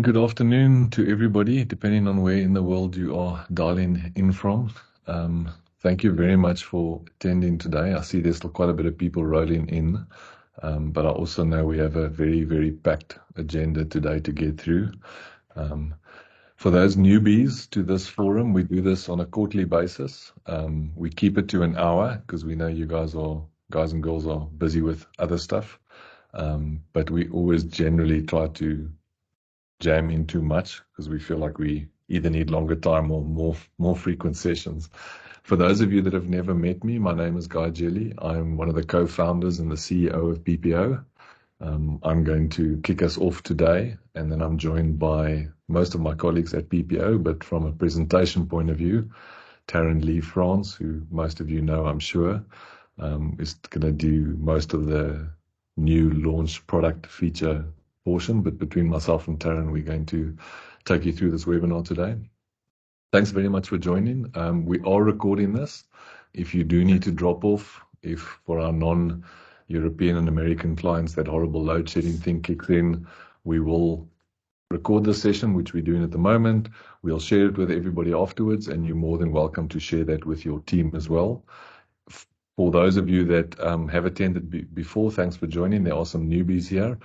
Good afternoon to everybody, depending on where in the world you are dialing in from. Thank you very much for attending today. I see there's still quite a bit of people rolling in, but I also know we have a very, very packed agenda today to get through. For those newbies to this forum, we do this on a quarterly basis. We keep it to an hour because we know you guys and girls are busy with other stuff. But we always generally try to jam in too much because we feel like we either need longer time or more frequent sessions. For those of you that have never met me, my name is Guy Jelly. I'm one of the co-founders and the CEO of PPO. I'm going to kick us off today, and then I'm joined by most of my colleagues at PPO, but from a presentation point of view, Taryn Lee France, who most of you know, I'm sure, is going to do most of the new launch product feature portion, but between myself and Taryn, we're going to take you through this webinar today. Thanks very much for joining. We are recording this. If you do need to drop off, if for our non-European and American clients that horrible load shedding thing kicks in, we will record the session, which we're doing at the moment. We'll share it with everybody afterwards, and you're more than welcome to share that with your team as well. For those of you that have attended before, thanks for joining. There are some newbies here.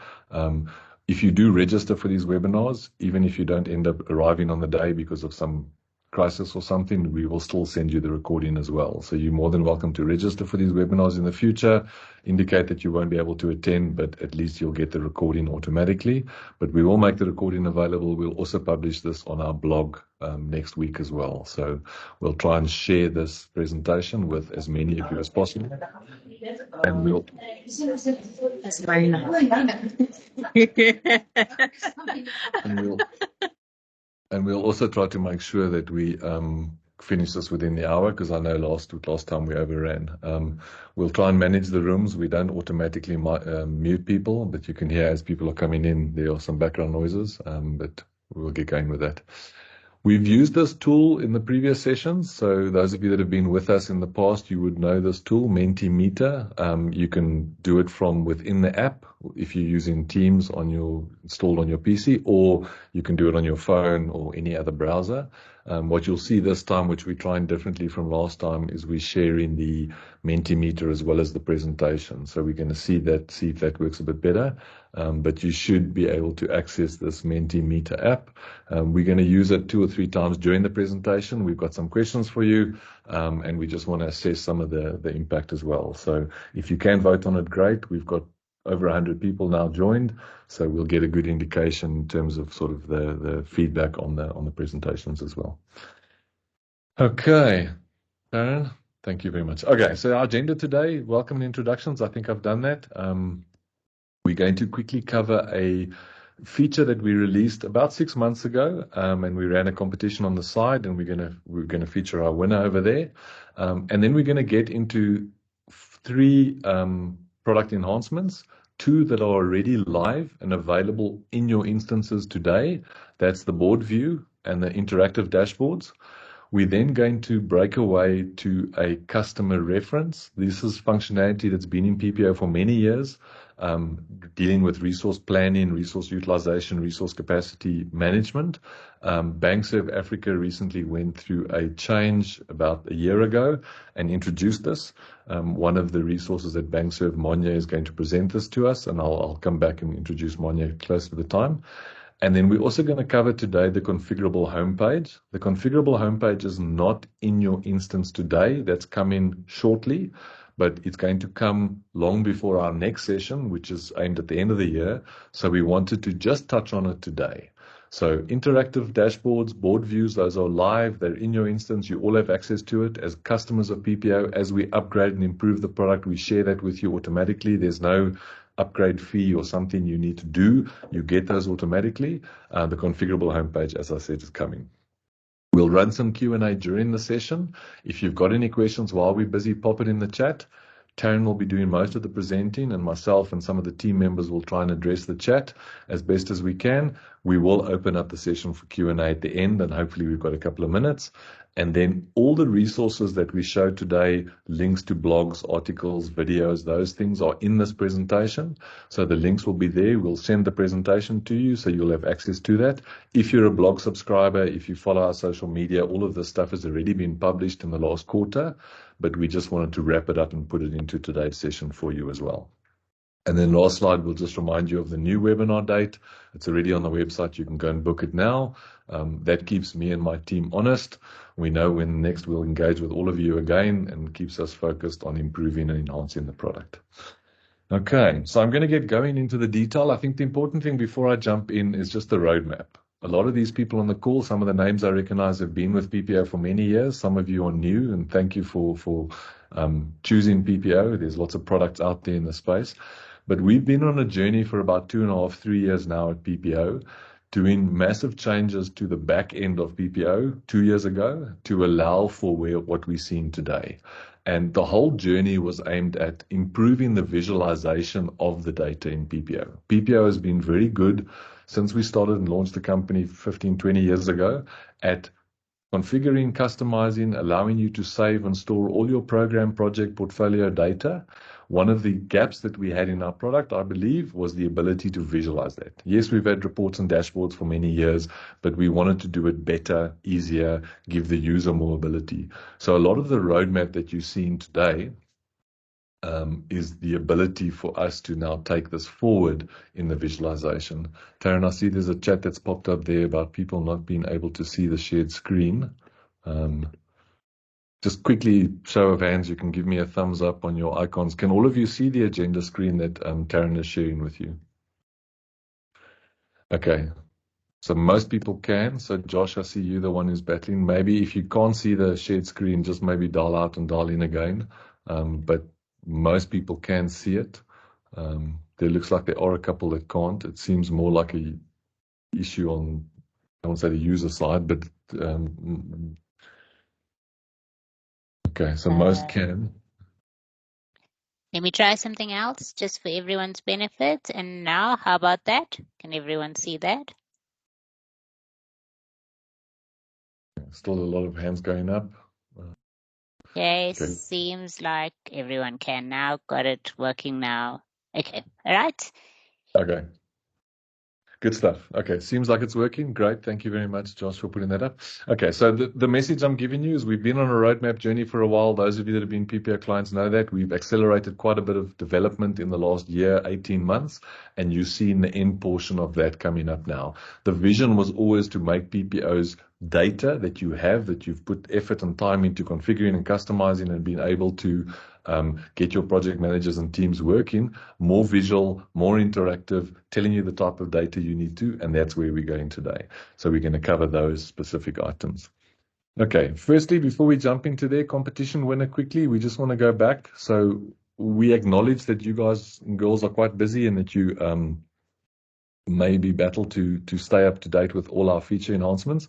If you do register for these webinars, even if you don't end up arriving on the day because of some crisis or something, we will still send you the recording as well. So you're more than welcome to register for these webinars in the future. Indicate that you won't be able to attend, but at least you'll get the recording automatically. But we will make the recording available. We'll also publish this on our blog next week as well. So we'll try and share this presentation with as many of you as possible. And we'll... That's very nice. And we'll also try to make sure that we finish this within the hour, because I know last time we overran. We'll try and manage the rooms. We don't automatically mute people, but you can hear as people are coming in, there are some background noises, but we'll get going with that. We've used this tool in the previous sessions, so those of you that have been with us in the past, you would know this tool, Mentimeter. You can do it from within the app if you're using Teams installed on your PC, or you can do it on your phone or any other browser. What you'll see this time, which we're trying differently from last time, is we're sharing the Mentimeter as well as the presentation. So we're going to see if that works a bit better. But you should be able to access this Mentimeter app. We're going to use it 2 or 3 times during the presentation. We've got some questions for you, and we just want to assess some of the impact as well. So if you can vote on it, great. We've got over 100 people now joined, so we'll get a good indication in terms of sort of the feedback on the presentations as well. Okay, Darren, thank you very much. Okay, so our agenda today, welcome and introductions. I think I've done that. We're going to quickly cover a feature that we released about 6 months ago, and we ran a competition on the side, and we're gonna feature our winner over there, and then we're gonna get into 3 product enhancements, 2 that are already live and available in your instances today. That's the board view and the interactive dashboards. We're then going to break away to a customer reference. This is functionality that's been in PPO for many years, dealing with resource planning, resource utilization, resource capacity management. BankServe Africa recently went through a change about a year ago and introduced this. One of the resources at BankServe, Monye, is going to present this to us, and I'll come back and introduce Monye close to the time. And then we're also going to cover today the configurable homepage. The configurable homepage is not in your instance today. That's coming shortly, but it's going to come long before our next session, which is aimed at the end of the year. So we wanted to just touch on it today. So interactive dashboards, board views, those are live. They're in your instance. You all have access to it as customers of PPO. As we upgrade and improve the product, we share that with you automatically. There's no upgrade fee or something you need to do. You get those automatically. The configurable homepage, as I said, is coming. We'll run some Q&A during the session. If you've got any questions while we're busy, pop it in the chat. Taryn will be doing most of the presenting, and myself and some of the team members will try and address the chat as best as we can. We will open up the session for Q&A at the end, and hopefully we've got a couple of minutes. And then all the resources that we showed today, links to blogs, articles, videos, those things are in this presentation. So the links will be there. We'll send the presentation to you, so you'll have access to that. If you're a blog subscriber, if you follow our social media, all of this stuff has already been published in the last quarter, but we just wanted to wrap it up and put it into today's session for you as well. And then last slide, we'll just remind you of the new webinar date. It's already on the website. You can go and book it now. That keeps me and my team honest. We know when next we'll engage with all of you again, and keeps us focused on improving and enhancing the product. Okay, so I'm going to get going into the detail. I think the important thing before I jump in is just the roadmap. A lot of these people on the call, some of the names I recognize have been with PPO for many years. Some of you are new, and thank you for choosing PPO. There's lots of products out there in the space. But we've been on a journey for about 2.5, 3 years now at PPO, doing massive changes to the back end of PPO 2 years ago to allow for what we're seeing today. And the whole journey was aimed at improving the visualization of the data in PPO. PPO has been very good since we started and launched the company 15, 20 years ago at configuring, customizing, allowing you to save and store all your program, project, portfolio data. One of the gaps that we had in our product, I believe, was the ability to visualize that. Yes, we've had reports and dashboards for many years, but we wanted to do it better, easier, give the user more ability. So a lot of the roadmap that you're seeing today is the ability for us to now take this forward in the visualization. Taryn, I see there's a chat that's popped up there about people not being able to see the shared screen. Just quickly, show of hands, you can give me a thumbs up on your icons. Can all of you see the agenda screen that Taryn is sharing with you? Okay, so most people can. So Josh, I see you, the one who's battling. Maybe if you can't see the shared screen, just maybe dial out and dial in again. But most people can see it. There looks like there are a couple that can't. It seems more like a issue on, I won't say the user side, but okay, so most can. Let me try something else just for everyone's benefit. And now, how about that? Can everyone see that? Still a lot of hands going up. Okay, seems like everyone can now. Got it working now. Okay, all right. Okay. Good stuff. Okay, seems like it's working. Great. Thank you very much, Josh, for putting that up. Okay, so the message I'm giving you is we've been on a roadmap journey for a while. Those of you that have been PPO clients know that. We've accelerated quite a bit of development in the last year, 18 months, and you've seen the end portion of that coming up now. The vision was always to make PPO's data that you have, that you've put effort and time into configuring and customizing and being able to get your project managers and teams working, more visual, more interactive, telling you the type of data you need to, and that's where we're going today. So we're going to cover those specific items. Okay, firstly, before we jump into their competition winner quickly, we just want to go back. So we acknowledge that you guys and girls are quite busy and that you maybe battle to stay up to date with all our feature enhancements.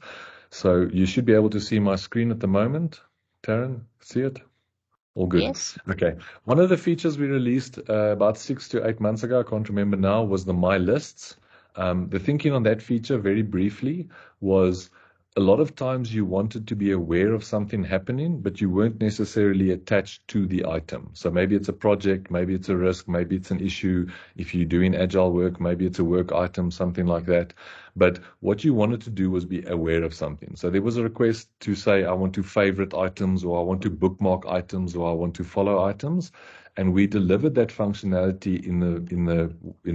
So you should be able to see my screen at the moment. Taryn, see it? All good. Yes. Okay. One of the features we released about 6 to 8 months ago, I can't remember now, was the My Lists. The thinking on that feature, very briefly, was a lot of times you wanted to be aware of something happening, but you weren't necessarily attached to the item. So maybe it's a project, maybe it's a risk, maybe it's an issue. If you're doing agile work, maybe it's a work item, something like that. But what you wanted to do was be aware of something. So there was a request to say, I want to favorite items, or I want to bookmark items, or I want to follow items. And we delivered that functionality in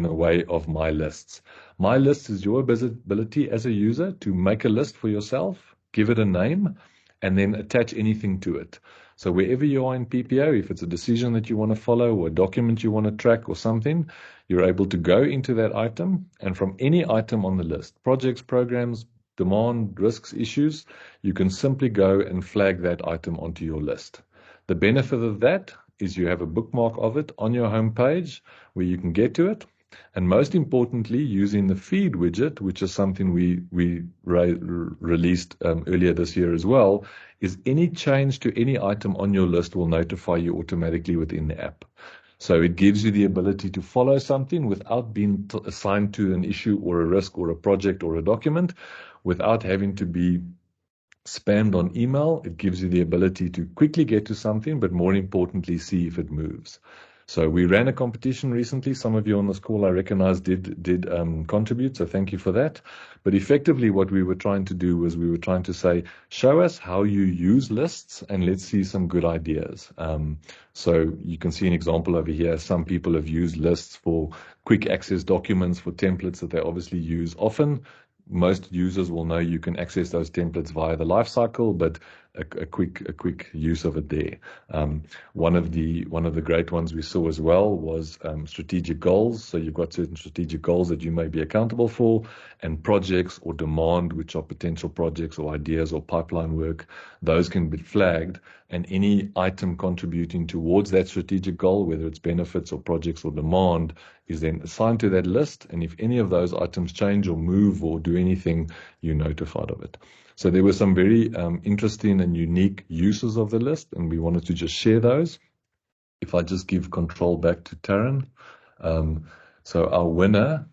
the way of My Lists. My Lists is your ability as a user to make a list for yourself, give it a name, and then attach anything to it. So wherever you are in PPO, if it's a decision that you want to follow or a document you want to track or something, you're able to go into that item, and from any item on the list, projects, programs, demand, risks, issues, you can simply go and flag that item onto your list. The benefit of that is you have a bookmark of it on your home page where you can get to it. And most importantly, using the feed widget, which is something we released earlier this year as well, is any change to any item on your list will notify you automatically within the app. So it gives you the ability to follow something without being assigned to an issue or a risk or a project or a document, without having to be spammed on email. It gives you the ability to quickly get to something, but more importantly, see if it moves. So we ran a competition recently. Some of you on this call, I recognize, did contribute. So thank you for that. But effectively, what we were trying to do was we were trying to say, show us how you use lists and let's see some good ideas. So you can see an example over here. Some people have used lists for quick access documents, for templates that they obviously use often. Most users will know you can access those templates via the lifecycle, but a quick use of it there. One of the great ones we saw as well was strategic goals. So you've got certain strategic goals that you may be accountable for, and projects or demand, which are potential projects or ideas or pipeline work. Those can be flagged, and any item contributing towards that strategic goal, whether it's benefits or projects or demand, is then assigned to that list. And if any of those items change or move or do anything, you're notified of it. So there were some very interesting and unique uses of the list, and we wanted to just share those. If I just give control back to Taryn. So our winner.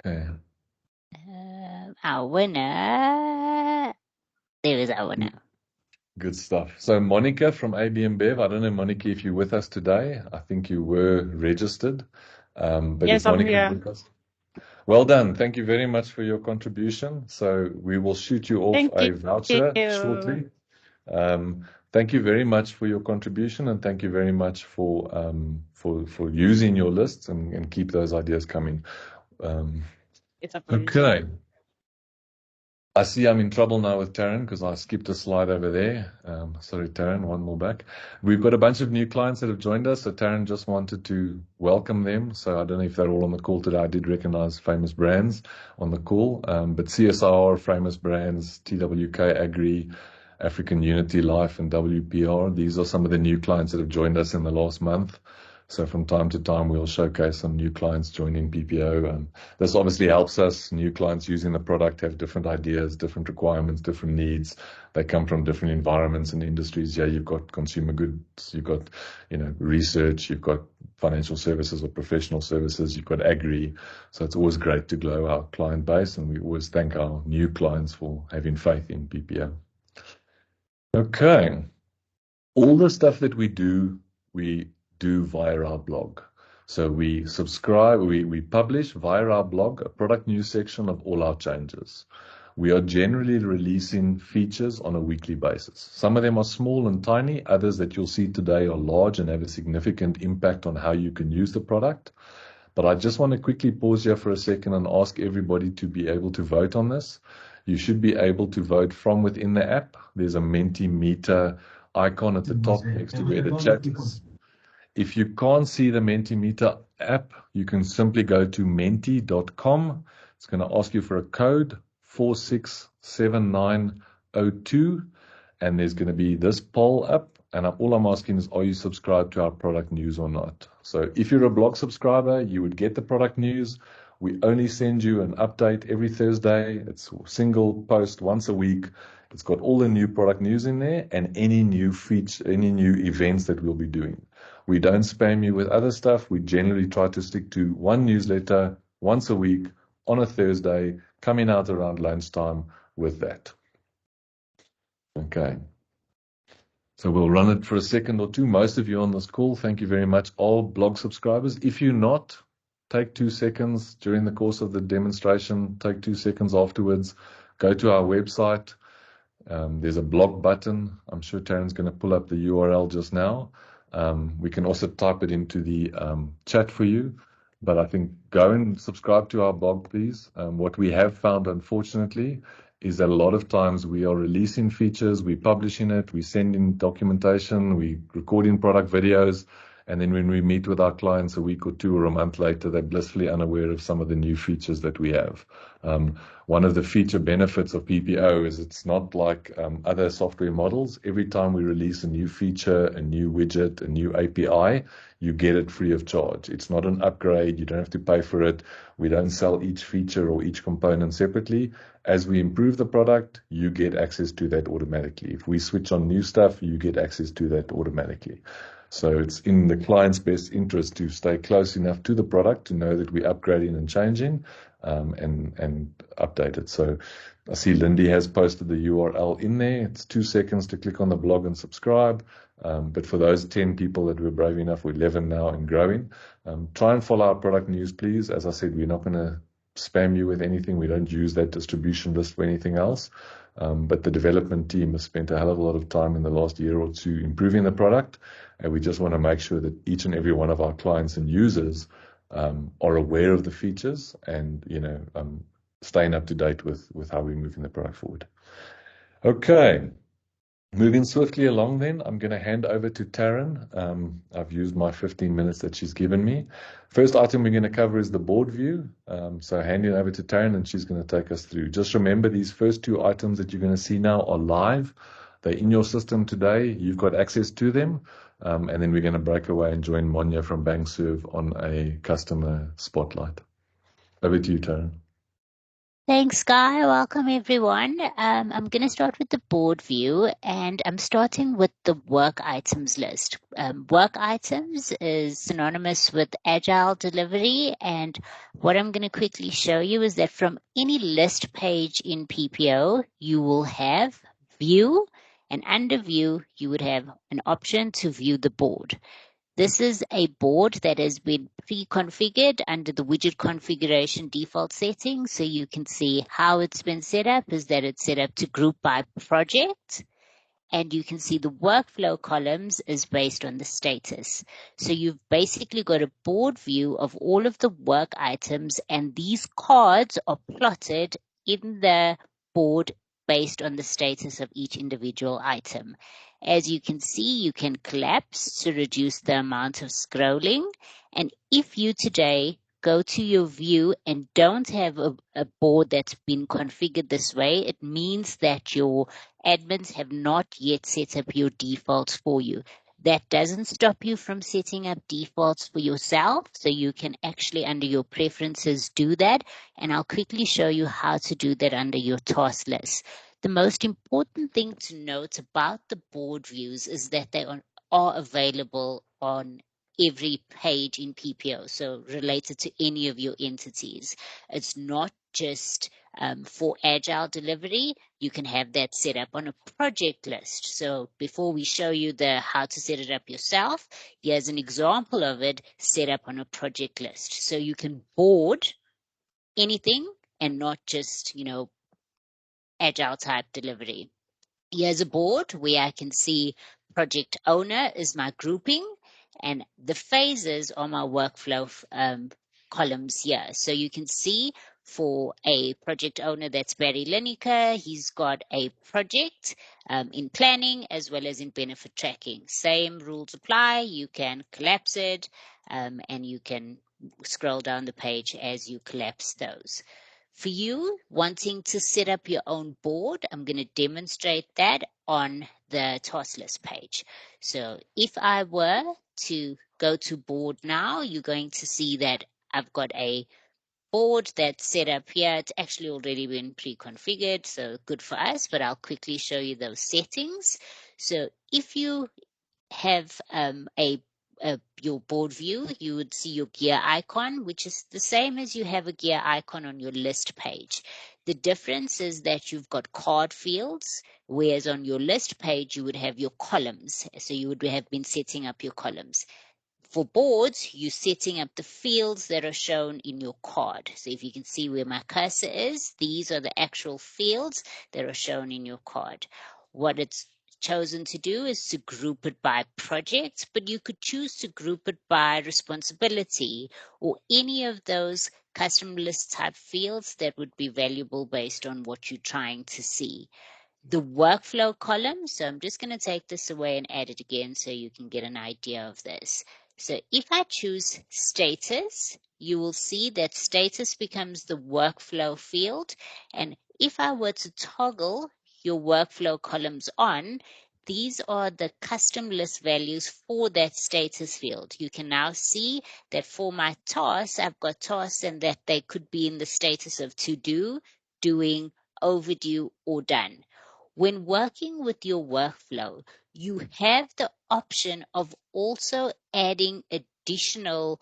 Okay. Our winner. There is our winner. Good stuff. So Monica from ABM Bev, I don't know, Monica, if you're with us today. I think you were registered. But Yes, if I'm Monica here. with us. Well done. Thank you very much for your contribution. So we will shoot you off Thank a you. voucher shortly. Thank you very much for your contribution, and thank you very much for using your lists and keep those ideas coming. It's a Okay. I see I'm in trouble now with Taryn because I skipped a slide over there. Sorry, Taryn, one more back. We've got a bunch of new clients that have joined us, so Taryn just wanted to welcome them. So I don't know if they're all on the call today. I did recognize Famous Brands on the call, but CSR, Famous Brands, TWK Agri, African Unity Life, and WPR. These are some of the new clients that have joined us in the last month. So from time to time, we'll showcase some new clients joining PPO. This obviously helps us. New clients using the product have different ideas, different requirements, different needs. They come from different environments and industries. Yeah, you've got consumer goods, you've got, research, you've got financial services or professional services, you've got agri. So it's always great to grow our client base, and we always thank our new clients for having faith in PPO. Okay. All the stuff that we do via our blog. So we subscribe, we publish via our blog a product news section of all our changes. We are generally releasing features on a weekly basis. Some of them are small and tiny. Others that you'll see today are large and have a significant impact on how you can use the product. But I just want to quickly pause here for a second and ask everybody to be able to vote on this. You should be able to vote from within the app. There's a Mentimeter icon at the top next to where the chat is. If you can't see the Mentimeter app, you can simply go to menti.com. It's going to ask you for a code 467902, and there's going to be this poll up. And all I'm asking is, are you subscribed to our product news or not? So if you're a blog subscriber, you would get the product news. We only send you an update every Thursday. It's a single post once a week. It's got all the new product news in there and any new feature, any new events that we'll be doing. We don't spam you with other stuff. We generally try to stick to one newsletter once a week on a Thursday, coming out around lunchtime with that. Okay. So we'll run it for a second or two. Most of you on this call, thank you very much, all blog subscribers. If you're not, take 2 seconds during the course of the demonstration, take 2 seconds afterwards, go to our website. There's a blog button. I'm sure Taryn's going to pull up the URL just now. We can also type it into the chat for you. But I think go and subscribe to our blog, please. What we have found, unfortunately, is that a lot of times we are releasing features, we're publishing it, we're sending documentation, we're recording product videos, And then when we meet with our clients a week or two or a month later, they're blissfully unaware of some of the new features that we have. One of the feature benefits of PPO is it's not like other software models. Every time we release a new feature, a new widget, a new API, you get it free of charge. It's not an upgrade. You don't have to pay for it. We don't sell each feature or each component separately. As we improve the product, you get access to that automatically. If we switch on new stuff, you get access to that automatically. So it's in the client's best interest to stay close enough to the product to know that we're upgrading and changing and update it. So I see Lindy has posted the URL in there. It's 2 seconds to click on the blog and subscribe. But for those 10 people that were brave enough, we're 11 now and growing. Try and follow our product news, please. As I said, we're not going to spam you with anything. We don't use that distribution list for anything else. But the development team has spent a hell of a lot of time in the last year or two improving the product. And we just want to make sure that each and every one of our clients and users are aware of the features and, staying up to date with how we're moving the product forward. Okay. Moving swiftly along then, I'm going to hand over to Taryn. I've used my 15 minutes that she's given me. First item we're going to cover is the board view. So handing over to Taryn and she's going to take us through. Just remember these first 2 items that you're going to see now are live. They're in your system today. You've got access to them. And then we're going to break away and join Monya from BankServe on a customer spotlight. Over to you, Taryn. Thanks, Guy. Welcome, everyone. I'm going to start with the board view, and I'm starting with the work items list. Work items is synonymous with agile delivery, and what I'm going to quickly show you is that from any list page in PPO, you will have view, and under view, you would have an option to view the board. This is a board that has been pre-configured under the widget configuration default settings. So you can see how it's been set up is that it's set up to group by project. And you can see the workflow columns is based on the status. So you've basically got a board view of all of the work items, and these cards are plotted in the board based on the status of each individual item. As you can see, you can collapse to reduce the amount of scrolling. And if you today go to your view and don't have a board that's been configured this way, it means that your admins have not yet set up your defaults for you. That doesn't stop you from setting up defaults for yourself, so you can actually under your preferences do that, and I'll quickly show you how to do that under your task list. The most important thing to note about the board views is that they are available on every page in PPO, so related to any of your entities. It's not just for agile delivery. You can have that set up on a project list. So before we show you the how to set it up yourself, here's an example of it set up on a project list. So you can board anything and not just, agile type delivery. Here's a board where I can see project owner is my grouping and the phases are my workflow columns here. So you can see for a project owner that's Barry Lineker, he's got a project in planning as well as in benefit tracking. Same rules apply. You can collapse it and you can scroll down the page as you collapse those. For you wanting to set up your own board, I'm going to demonstrate that on the task list page. So if I were to go to board now, you're going to see that I've got a board that's set up here. It's actually already been pre-configured, so good for us, but I'll quickly show you those settings. So if you have your board view, you would see your gear icon, which is the same as you have a gear icon on your list page. The difference is that you've got card fields, whereas on your list page, you would have your columns. So you would have been setting up your columns. For boards, you're setting up the fields that are shown in your card. So if you can see where my cursor is, these are the actual fields that are shown in your card. What it's chosen to do is to group it by project, but you could choose to group it by responsibility or any of those custom list type fields that would be valuable based on what you're trying to see. The workflow column, so I'm just going to take this away and add it again so you can get an idea of this. So if I choose status, you will see that status becomes the workflow field. And if I were to toggle your workflow columns on, these are the custom list values for that status field. You can now see that for my tasks, I've got tasks and that they could be in the status of to do, doing, overdue, or done. When working with your workflow, you have the option of also adding additional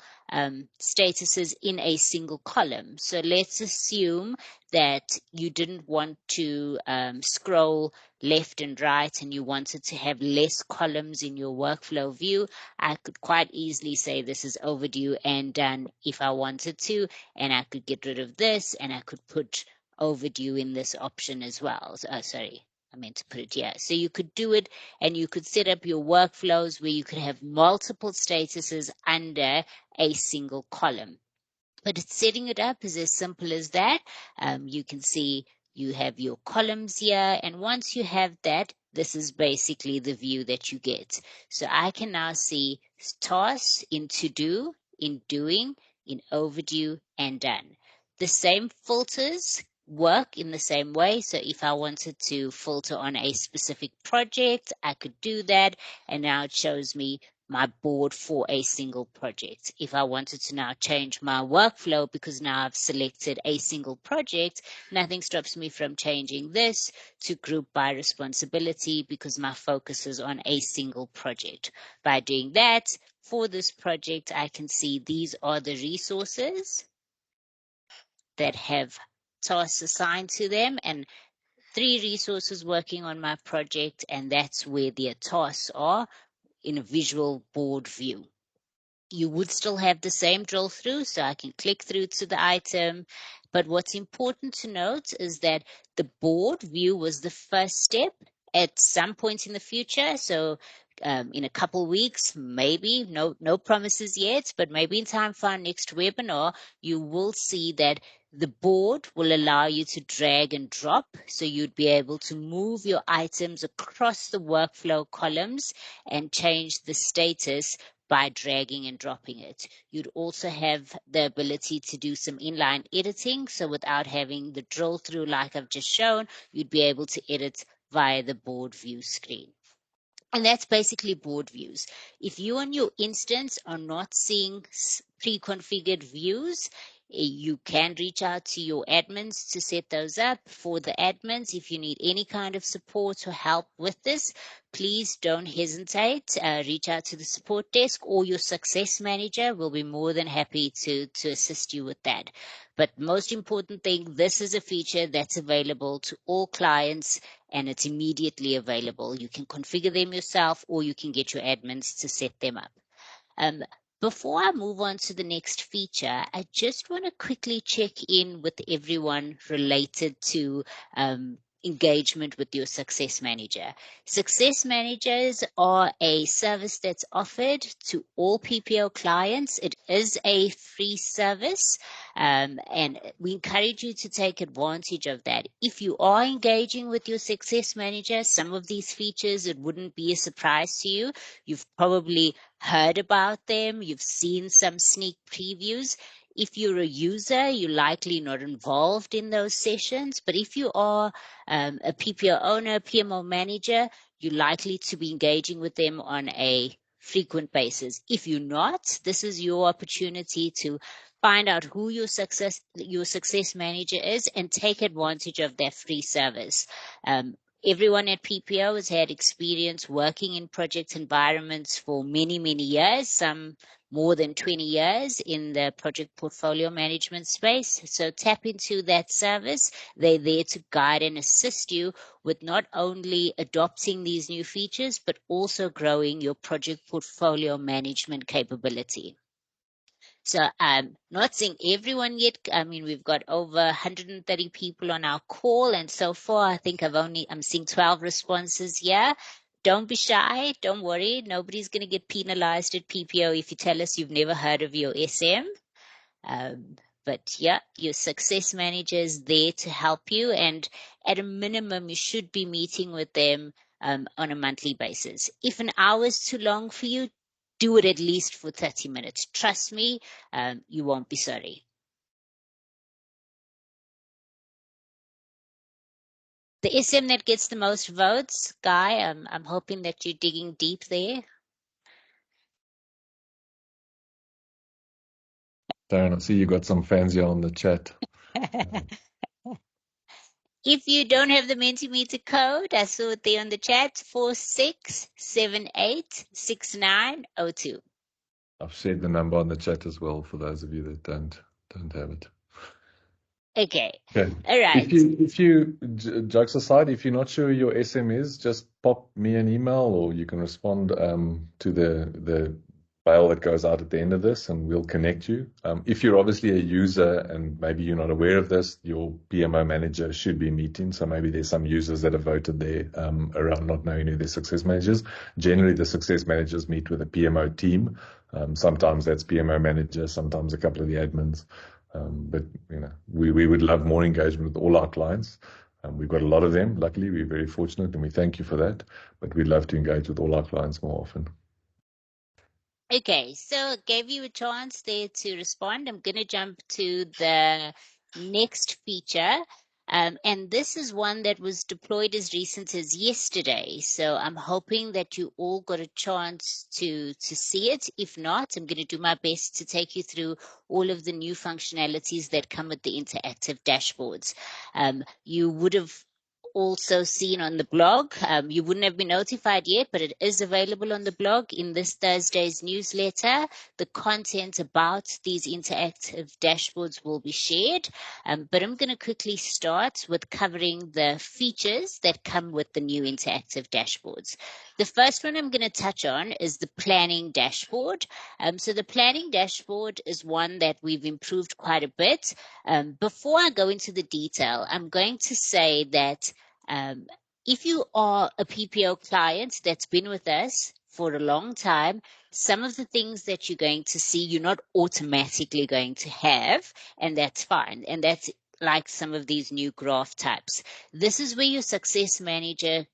statuses in a single column. So let's assume that you didn't want to scroll left and right and you wanted to have less columns in your workflow view. I could quite easily say this is overdue and done if I wanted to, and I could get rid of this and I could put overdue in this option as well. Sorry, I meant to put it here. So you could do it and you could set up your workflows where you could have multiple statuses under a single column. But it's setting it up is as simple as that. You can see you have your columns here. And once you have that, this is basically the view that you get. So I can now see tasks in to do, in doing, in overdue, and done. The same filters work in the same way. So if I wanted to filter on a specific project, I could do that. And now it shows me my board for a single project. If I wanted to now change my workflow, because now I've selected a single project, nothing stops me from changing this to group by responsibility because my focus is on a single project. By doing that, for this project, I can see these are the resources that have tasks assigned to them and 3 resources working on my project, and that's where their tasks are in a visual board view. You would still have the same drill through, so I can click through to the item. But what's important to note is that the board view was the first step at some point in the future. So in a couple weeks, maybe, no promises yet, but maybe in time for our next webinar, you will see that the board will allow you to drag and drop. So you'd be able to move your items across the workflow columns and change the status by dragging and dropping it. You'd also have the ability to do some inline editing. So without having the drill through like I've just shown, you'd be able to edit via the board view screen. And that's basically board views. If you on your instance are not seeing pre-configured views, you can reach out to your admins to set those up. For the admins, if you need any kind of support or help with this, please don't hesitate. Reach out to the support desk or your success manager. We'll be more than happy to assist you with that. But most important thing, this is a feature that's available to all clients and it's immediately available. You can configure them yourself or you can get your admins to set them up. Before I move on to the next feature, I just want to quickly check in with everyone related to engagement with your success manager. Success managers are a service that's offered to all PPO clients. It is a free service, and we encourage you to take advantage of that. If you are engaging with your success manager, some of these features, it wouldn't be a surprise to you. You've probably heard about them. You've seen some sneak previews. If you're a user, you're likely not involved in those sessions. But if you are a PPO owner, PMO manager, you're likely to be engaging with them on a frequent basis. If you're not, this is your opportunity to find out who your success manager is and take advantage of their free service. Everyone at PPO has had experience working in project environments for many, many years, some more than 20 years in the project portfolio management space. So tap into that service. They're there to guide and assist you with not only adopting these new features, but also growing your project portfolio management capability. So I'm not seeing everyone yet. I mean, we've got over 130 people on our call, and so far I think I'm seeing 12 responses here. Don't be shy. Don't worry. Nobody's going to get penalized at PPO if you tell us you've never heard of your SM. But yeah, your success manager is there to help you, and at a minimum, you should be meeting with them on a monthly basis. If an hour is too long for you, do it at least for 30 minutes. Trust me, you won't be sorry. The SM that gets the most votes, Guy, I'm hoping that you're digging deep there. Darren, I see you got some fans here on the chat. If you don't have the Mentimeter code, I saw it there on the chat, 46786902. I've shared the number on the chat as well for those of you that don't have it. Okay. Okay. All right. If you jokes aside, if you're not sure your SM is, just pop me an email, or you can respond to the mail that goes out at the end of this, and we'll connect you. If you're obviously a user and maybe you're not aware of this, your PMO manager should be meeting. So maybe there's some users that have voted there around not knowing who their success managers. Generally, the success managers meet with a PMO team. Sometimes that's PMO manager, sometimes a couple of the admins. But we would love more engagement with all our clients. We've got a lot of them. Luckily, we're very fortunate, and we thank you for that. But we'd love to engage with all our clients more often. Okay, so gave you a chance there to respond. I'm going to jump to the next feature. And this is one that was deployed as recent as yesterday. So I'm hoping that you all got a chance to see it. If not, I'm going to do my best to take you through all of the new functionalities that come with the interactive dashboards. You would have also seen on the blog. You wouldn't have been notified yet, but it is available on the blog in this Thursday's newsletter. The content about these interactive dashboards will be shared, but I'm going to quickly start with covering the features that come with the new interactive dashboards. The first one I'm going to touch on is the planning dashboard. So the planning dashboard is one that we've improved quite a bit. Before I go into the detail, I'm going to say that if you are a PPO client that's been with us for a long time, some of the things that you're going to see, you're not automatically going to have, and that's fine. And that's like some of these new graph types. This is where your success manager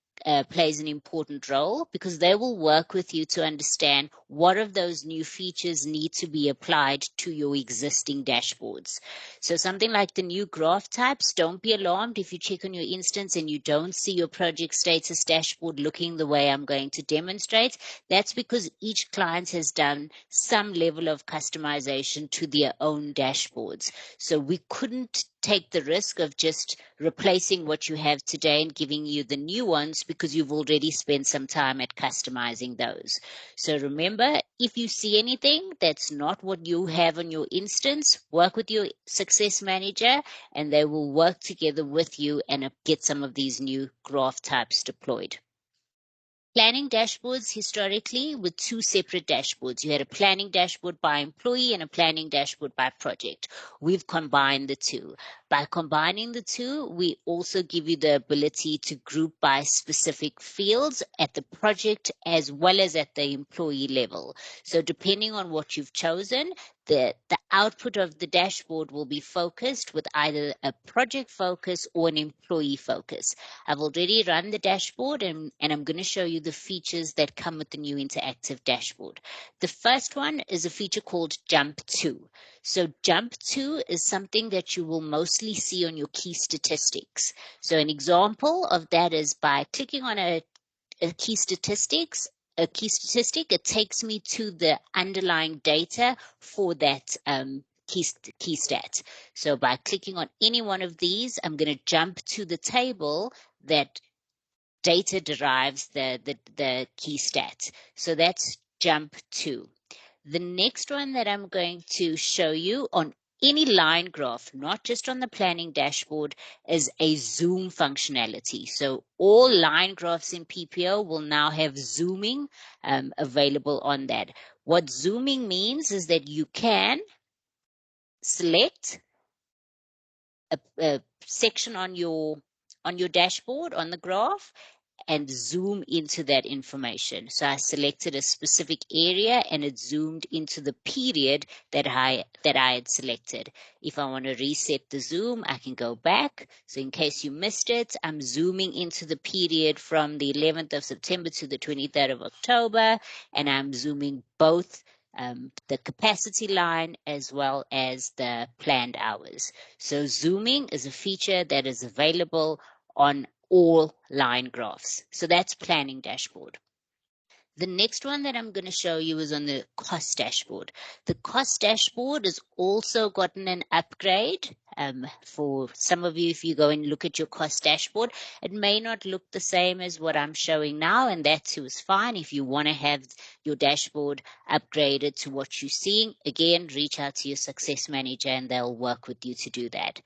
plays an important role, because they will work with you to understand what of those new features need to be applied to your existing dashboards. So something like the new graph types, don't be alarmed if you check on your instance and you don't see your project status dashboard looking the way I'm going to demonstrate. That's because each client has done some level of customization to their own dashboards. So we couldn't take the risk of just replacing what you have today and giving you the new ones, because you've already spent some time at customizing those. So remember, if you see anything that's not what you have on your instance, work with your success manager and they will work together with you and get some of these new graph types deployed. Planning dashboards historically were two separate dashboards. You had a planning dashboard by employee and a planning dashboard by project. We've combined the two. By combining the two, we also give you the ability to group by specific fields at the project as well as at the employee level. So depending on what you've chosen, the output of the dashboard will be focused with either a project focus or an employee focus. I've already run the dashboard and I'm going to show you the features that come with the new interactive dashboard. The first one is a feature called Jump To. So Jump To is something that you will mostly see on your key statistics. So an example of that is by clicking on a key statistic, it takes me to the underlying data for that key stat. So by clicking on any one of these, I'm going to jump to the table that data derives the key stat. So that's Jump To. The next one that I'm going to show you on any line graph, not just on the planning dashboard, is a zoom functionality. So all line graphs in PPO will now have zooming available on that. What zooming means is that you can select a section on your dashboard, on the graph, and zoom into that information. So I selected a specific area and it zoomed into the period that I had selected. If I want to reset the zoom, I can go back. So in case you missed it, I'm zooming into the period from the 11th of September to the 23rd of October, and I'm zooming both the capacity line as well as the planned hours. So zooming is a feature that is available on all line graphs. So that's planning dashboard. The next one that I'm going to show you is on the cost dashboard. The cost dashboard has also gotten an upgrade. For some of you, if you go and look at your cost dashboard, it may not look the same as what I'm showing now, and that too is fine. If you want to have your dashboard upgraded to what you're seeing, again, reach out to your success manager and they'll work with you to do that.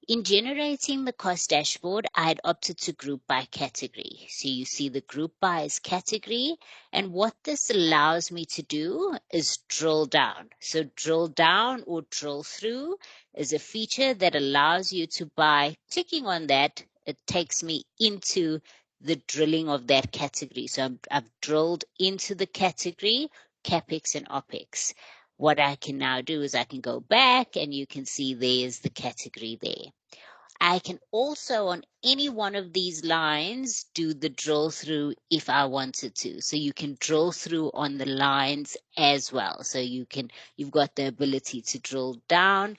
In generating the cost dashboard, I had opted to group by category. So you see the group by as category. And what this allows me to do is drill down. So drill down or drill through is a feature that allows you to, by clicking on that, it takes me into the drilling of that category. So I've drilled into the category, CapEx and OpEx. What I can now do is I can go back and you can see there's the category there. I can also on any one of these lines do the drill through if I wanted to. So you can drill through on the lines as well. So you've got the ability to drill down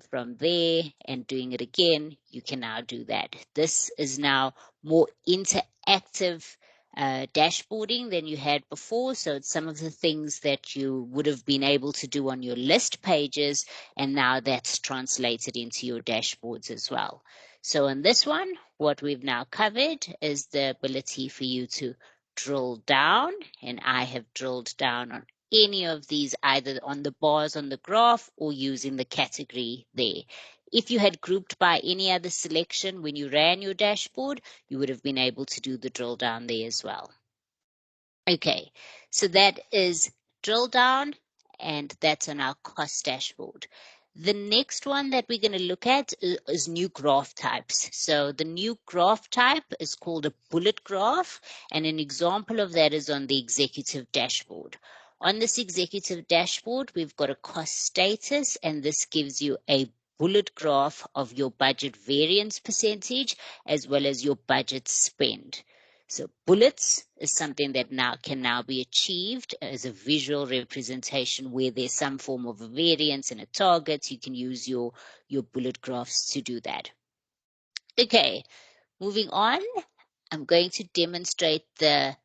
from there and doing it again. You can now do that. This is now more interactive dashboarding than you had before. So it's some of the things that you would have been able to do on your list pages, and now that's translated into your dashboards as well. So in this one, what we've now covered is the ability for you to drill down, and I have drilled down on any of these, either on the bars on the graph or using the category there. If you had grouped by any other selection when you ran your dashboard, you would have been able to do the drill down there as well. Okay, so that is drill down, and that's on our cost dashboard. The next one that we're going to look at is new graph types. So the new graph type is called a bullet graph, and an example of that is on the executive dashboard. On this executive dashboard, we've got a cost status, and this gives you a bullet graph of your budget variance percentage as well as your budget spend. So bullets is something that can now be achieved as a visual representation where there's some form of a variance and a target. You can use your bullet graphs to do that. Okay, moving on, I'm going to demonstrate the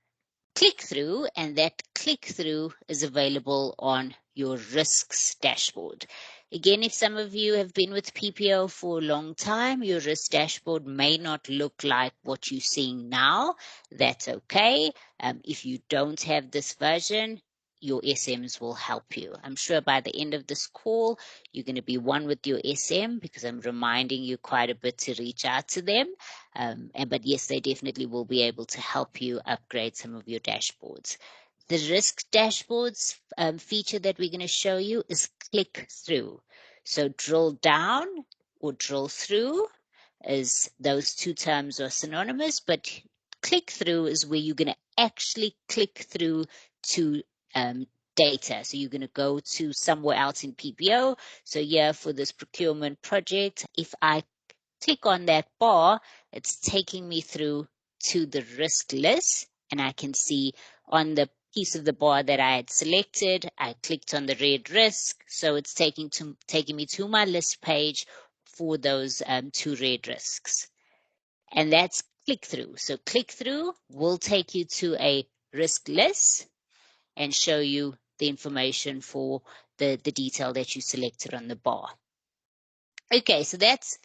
click-through, and that click-through is available on your risks dashboard. Again, if some of you have been with PPO for a long time, your risk dashboard may not look like what you're seeing now. That's okay. If you don't have this version, your SMs will help you. I'm sure by the end of this call, you're going to be one with your SM because I'm reminding you quite a bit to reach out to them. But yes, they definitely will be able to help you upgrade some of your dashboards. The risk dashboards feature that we're going to show you is click through. So drill down or drill through, is those two terms are synonymous, but click through is where you're going to actually click through to data. So you're going to go to somewhere else in PPO. So yeah, for this procurement project, if I click on that bar, it's taking me through to the risk list, and I can see on the piece of the bar that I had selected, I clicked on the red risk, so it's taking me to my list page for those two red risks. And that's click through. So click through will take you to a risk list and show you the information for the detail that you selected on the bar. Okay, so that's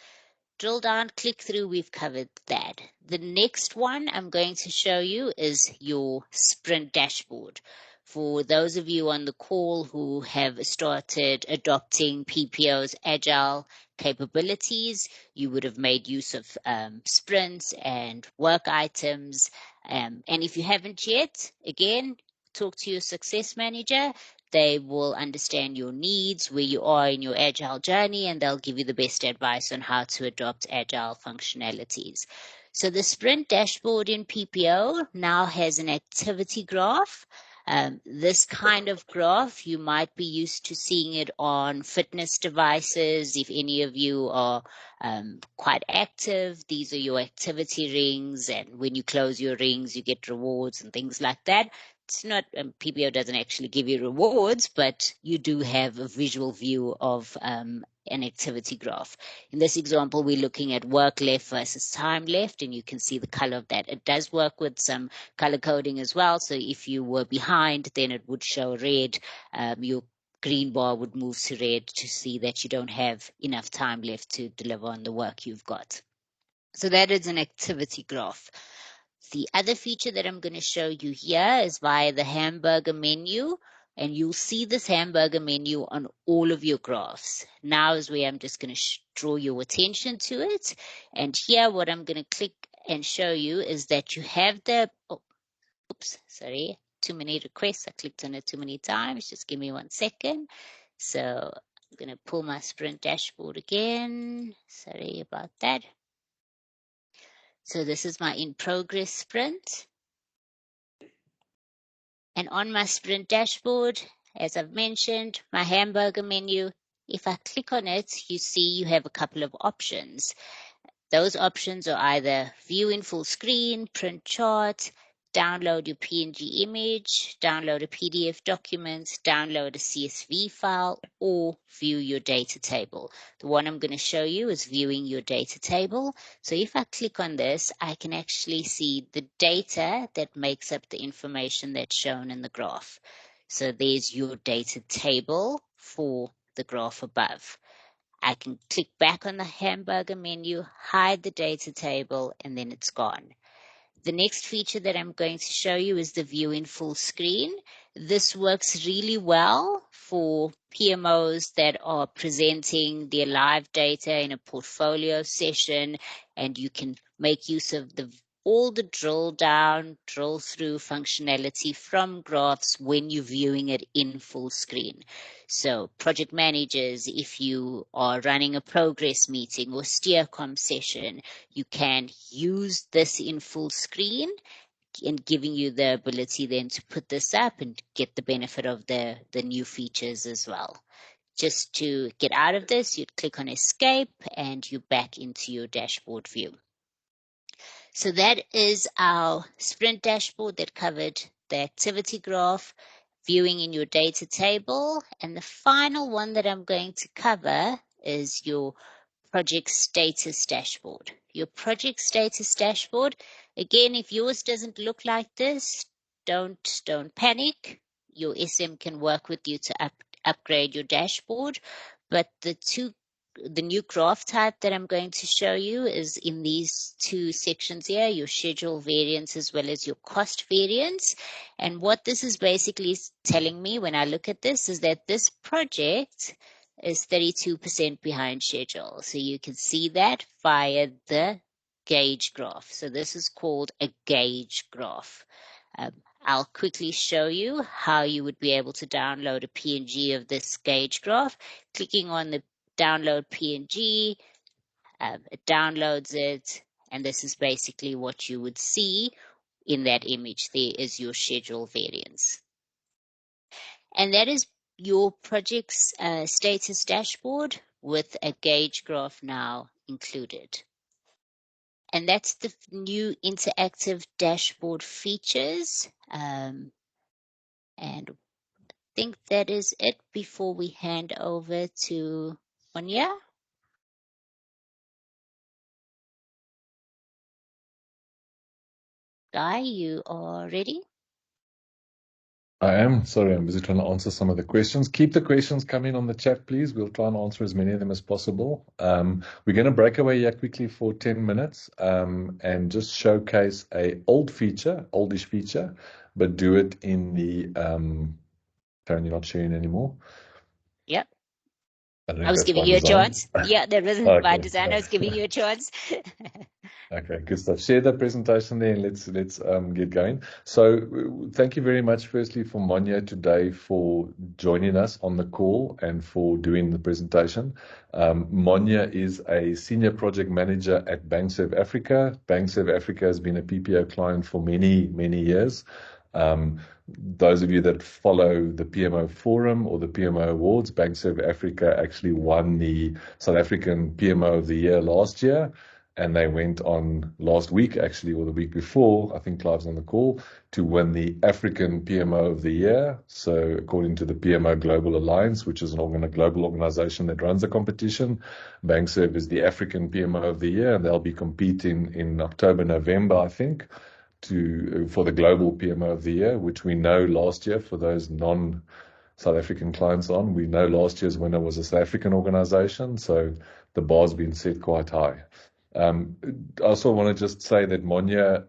drill down, click through, we've covered that. The next one I'm going to show you is your sprint dashboard. For those of you on the call who have started adopting PPO's agile capabilities, you would have made use of sprints and work items. And if you haven't yet, again, talk to your success manager. They will understand your needs, where you are in your agile journey, and they'll give you the best advice on how to adopt agile functionalities. So the sprint dashboard in PPO now has an activity graph. This kind of graph, you might be used to seeing it on fitness devices. If any of you are quite active, these are your activity rings. And when you close your rings, you get rewards and things like that. It's not, PPO doesn't actually give you rewards, but you do have a visual view of an activity graph. In this example, we're looking at work left versus time left, and you can see the color of that. It does work with some color coding as well. So if you were behind, then it would show red. Your green bar would move to red to see that you don't have enough time left to deliver on the work you've got. So that is an activity graph. The other feature that I'm going to show you here is via the hamburger menu, and you'll see this hamburger menu on all of your graphs. Now is where I'm just going to draw your attention to it. And here what I'm going to click and show you is that you have the, too many requests. I clicked on it too many times. Just give me 1 second. So I'm going to pull my sprint dashboard again. Sorry about that. So this is my in progress sprint. And on my sprint dashboard, as I've mentioned, my hamburger menu, if I click on it, you see you have a couple of options. Those options are either view in full screen, print chart, download your PNG image, download a PDF document, download a CSV file, or view your data table. The one I'm going to show you is viewing your data table. So if I click on this, I can actually see the data that makes up the information that's shown in the graph. So there's your data table for the graph above. I can click back on the hamburger menu, hide the data table, and then it's gone. The next feature that I'm going to show you is the view in full screen. This works really well for PMOs that are presenting their live data in a portfolio session, and you can make use of all the drill down, drill through functionality from graphs when you're viewing it in full screen. So project managers, if you are running a progress meeting or steercom session, you can use this in full screen and giving you the ability then to put this up and get the benefit of the new features as well. Just to get out of this, you'd click on escape and you're back into your dashboard view. So that is our sprint dashboard that covered the activity graph, viewing in your data table, and the final one that I'm going to cover is your project status dashboard. Your project status dashboard, again, if yours doesn't look like this, don't panic. Your SM can work with you to upgrade your dashboard, but the new graph type that I'm going to show you is in these two sections here, your schedule variance as well as your cost variance. And what this is basically telling me when I look at this is that this project is 32% behind schedule. So you can see that via the gauge graph. So this is called a gauge graph. I'll quickly show you how you would be able to download a PNG of this gauge graph. Clicking on the download PNG, it downloads it, and this is basically what you would see in that image. There is your schedule variance. And that is your project's status dashboard with a gauge graph now included. And that's the new interactive dashboard features. And I think that is it before we hand over to Monia. Guy, you are ready? I am. Sorry, I'm busy trying to answer some of the questions. Keep the questions coming on the chat, please. We'll try and answer as many of them as possible. We're going to break away here quickly for 10 minutes and just showcase a oldish feature, but do it in the, Karen, you're not sharing anymore? Yep. I think I was that's giving by you a design. chance. Yeah, that wasn't by Okay. design. I was giving you a chance. Okay, good stuff. Share that presentation there and let's get going. So thank you very much, firstly, for Monia today for joining us on the call and for doing the presentation. Monia is a senior project manager at Bankserv Africa. Bankserv Africa has been a PPO client for many, many years. Those of you that follow the PMO Forum or the PMO Awards, Bankserv Africa actually won the South African PMO of the Year last year. And they went on last week, actually, or the week before, I think Clive's on the call, to win the African PMO of the Year. So according to the PMO Global Alliance, which is a global organization that runs the competition, Bankserv is the African PMO of the Year, and they'll be competing in October, November, I think, for the global PMO of the Year, which we know last year, for those South African clients we know last year's winner was a South African organization, so the bar's been set quite high. I also want to just say that Monia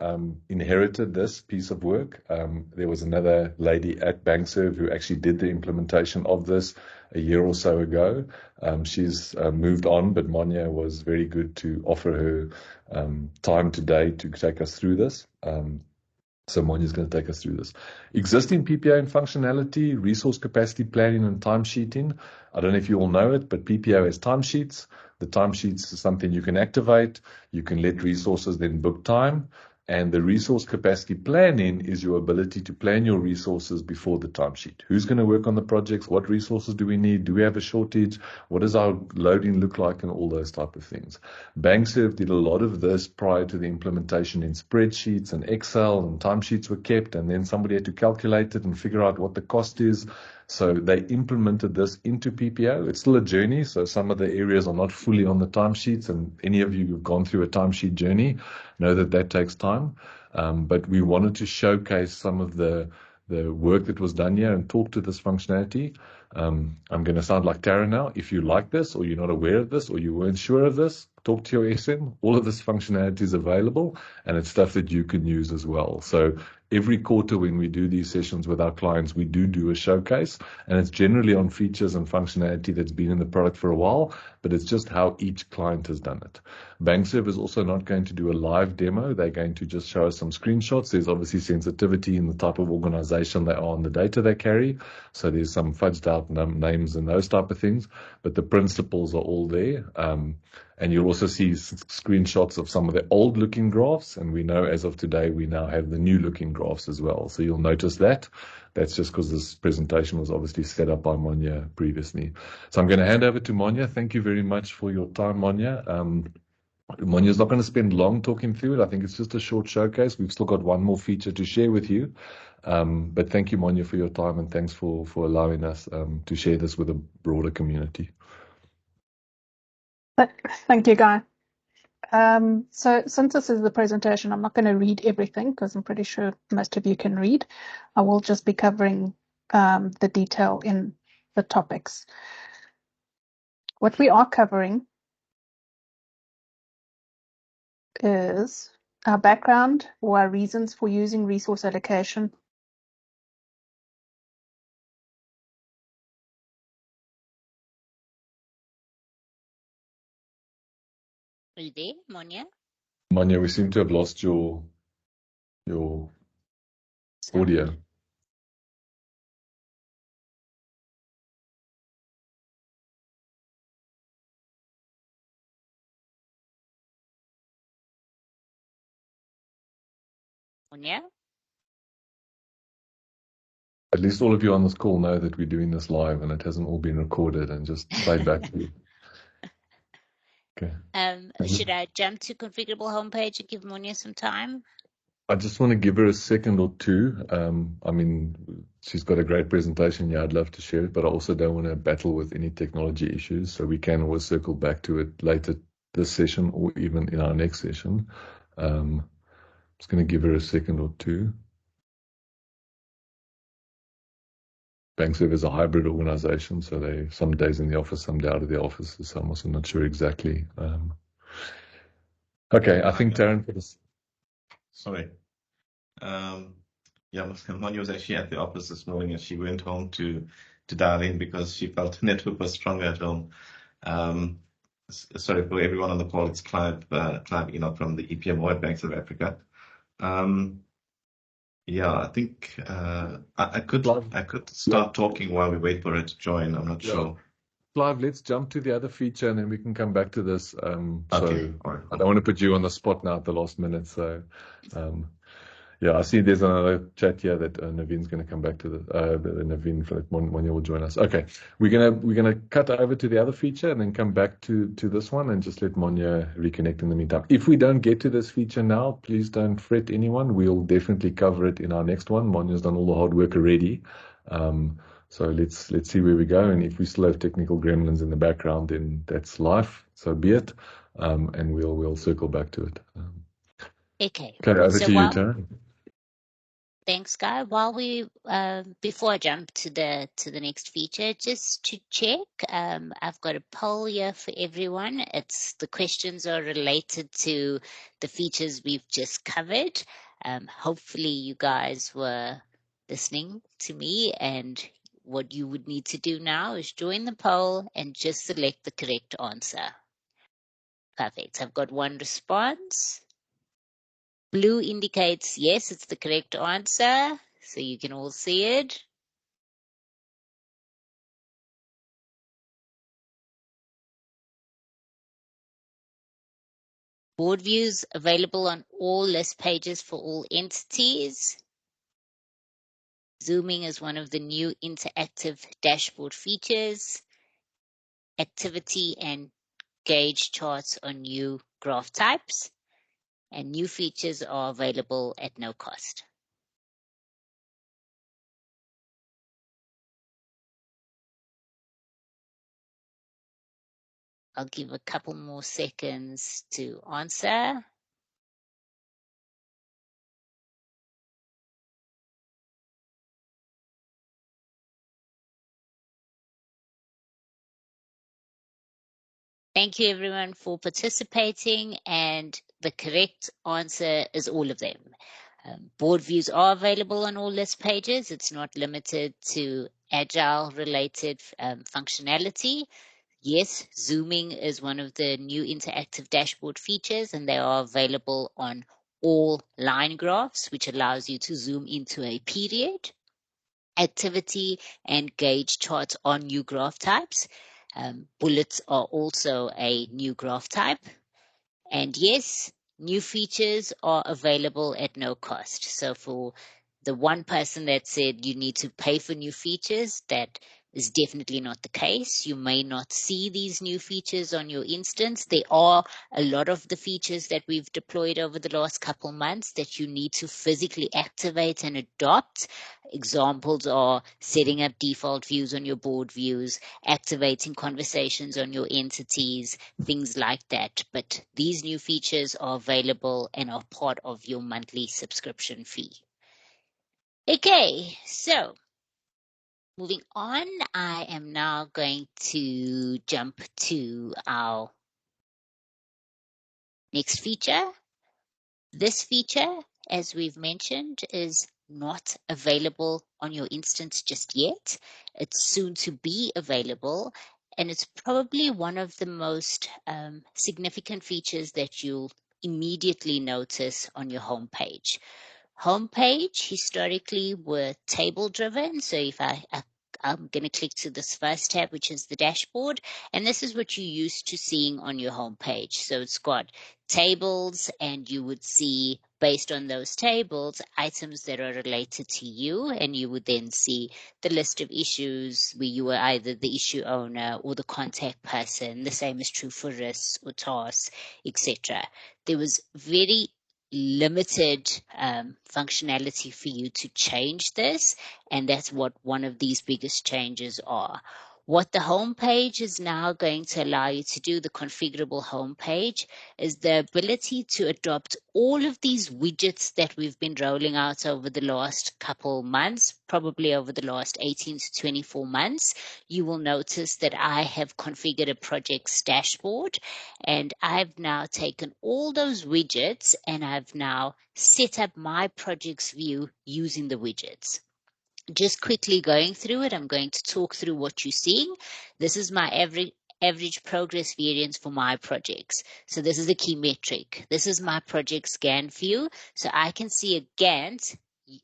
inherited this piece of work. There was another lady at Bankserv who actually did the implementation of this a year or so ago. She's moved on, but Monia was very good to offer her time today to take us through this. So Monia is going to take us through this. Existing PPO and functionality, resource capacity planning and timesheeting. I don't know if you all know it, but PPO has timesheets. The timesheets is something you can activate. You can let resources then book time. And the resource capacity planning is your ability to plan your resources before the timesheet. Who's going to work on the projects? What resources do we need? Do we have a shortage? What does our loading look like? And all those type of things. Bankserv did a lot of this prior to the implementation in spreadsheets and Excel, and timesheets were kept, and then somebody had to calculate it and figure out what the cost is. So they implemented this into PPO. It's still a journey, so some of the areas are not fully on the timesheets, and any of you who've gone through a timesheet journey know that that takes time. But we wanted to showcase some of the work that was done here and talk to this functionality. I'm going to sound like Tara now. If you like this, or you're not aware of this, or you weren't sure of this, talk to your SM. All of this functionality is available, and it's stuff that you can use as well. So every quarter when we do these sessions with our clients, we do a showcase, and it's generally on features and functionality that's been in the product for a while, but it's just how each client has done it. Bankserv is also not going to do a live demo. They're going to just show us some screenshots. There's obviously sensitivity in the type of organization they are and the data they carry. So there's some fudged out names and those type of things, but the principles are all there. And you'll also see screenshots of some of the old looking graphs. And we know as of today, we now have the new looking graphs as well. So you'll notice that. That's just because this presentation was obviously set up by Monia previously. So I'm going to hand over to Monia. Thank you very much for your time, Monia. Monia's not going to spend long talking through it. I think it's just a short showcase. We've still got one more feature to share with you. But thank you, Monia, for your time, and thanks for allowing us to share this with a broader community. Thank you, Guy. So since this is the presentation, I'm not going to read everything because I'm pretty sure most of you can read. I will just be covering the detail in the topics. What we are covering is our background or our reasons for using resource allocation. Are you there, Monia? Monia, we seem to have lost your audio. Monia? At least all of you on this call know that we're doing this live and it hasn't all been recorded and just played back to you. Okay. Should I jump to Configurable homepage and give Monia some time? I just want to give her a second or two. I mean, she's got a great presentation. Yeah, I'd love to share it, but I also don't want to battle with any technology issues. So we can always circle back to it later this session or even in our next session. Just going to give her a second or two. Bankserv is a hybrid organization, so they some days in the office, some day out of the office. So I'm also not sure exactly. Okay, I think Darren for this. Sorry. Yeah, Monia was actually at the office this morning and she went home to to dial in because she felt the network was stronger at home. Sorry for everyone on the call. It's Clive Enoch from the EPM World Bank South Africa. Yeah, I think I could start talking while we wait for her to join. I'm not sure. Clive, let's jump to the other feature and then we can come back to this. Okay. So All right. I don't want to put you on the spot now at the last minute. So, yeah, I see there's another chat here that Naveen's going to come back to the Naveen for when you will join us. Okay, we're gonna cut over to the other feature and then come back to this one and just let Monia reconnect in the meantime. If we don't get to this feature now, please don't fret anyone. We'll definitely cover it in our next one. Monia's done all the hard work already. So let's see where we go, and if we still have technical gremlins in the background, then that's life. So be it, and we'll circle back to it. Okay. Over So to you, Tara. Thanks, Guy. While we before I jump to the next feature, just to check, I've got a poll here for everyone. The questions are related to the features we've just covered. Hopefully, you guys were listening to me, and what you would need to do now is join the poll and just select the correct answer. Perfect. I've got one response. Blue indicates yes, it's the correct answer. So you can all see it. Board views available on all list pages for all entities. Zooming is one of the new interactive dashboard features. Activity and gauge charts are new graph types. And new features are available at no cost. I'll give a couple more seconds to answer. Thank you everyone for participating, and the correct answer is all of them. Board views are available on all list pages. It's not limited to agile related functionality. Yes, zooming is one of the new interactive dashboard features, and they are available on all line graphs, which allows you to zoom into a period. Activity and gauge charts are new graph types. Bullets are also a new graph type. And yes, new features are available at no cost. So for the one person that said you need to pay for new features, that is definitely not the case. You may not see these new features on your instance. There are a lot of the features that we've deployed over the last couple months that you need to physically activate and adopt. Examples are setting up default views on your board views, activating conversations on your entities, things like that. But these new features are available and are part of your monthly subscription fee. Okay, so moving on, I am now going to jump to our next feature. This feature, as we've mentioned, is not available on your instance just yet. It's soon to be available, and it's probably one of the most significant features that you'll immediately notice on your homepage. Homepage historically were table driven. So if I'm going to click to this first tab, which is the dashboard, and this is what you're used to seeing on your homepage. So it's got tables, and you would see, based on those tables, items that are related to you, and you would then see the list of issues where you were either the issue owner or the contact person. The same is true for risks or tasks, etc. There was very limited functionality for you to change this, and that's what one of these biggest changes are. What the homepage is now going to allow you to do, the configurable homepage, is the ability to adopt all of these widgets that we've been rolling out over the last couple months, probably over the last 18 to 24 months. You will notice that I have configured a project's dashboard, and I've now taken all those widgets and I've now set up my projects view using the widgets. Just quickly going through it, I'm going to talk through what you're seeing. This is my average progress variance for my projects. So this is the key metric. This is my project scan view. So I can see a Gantt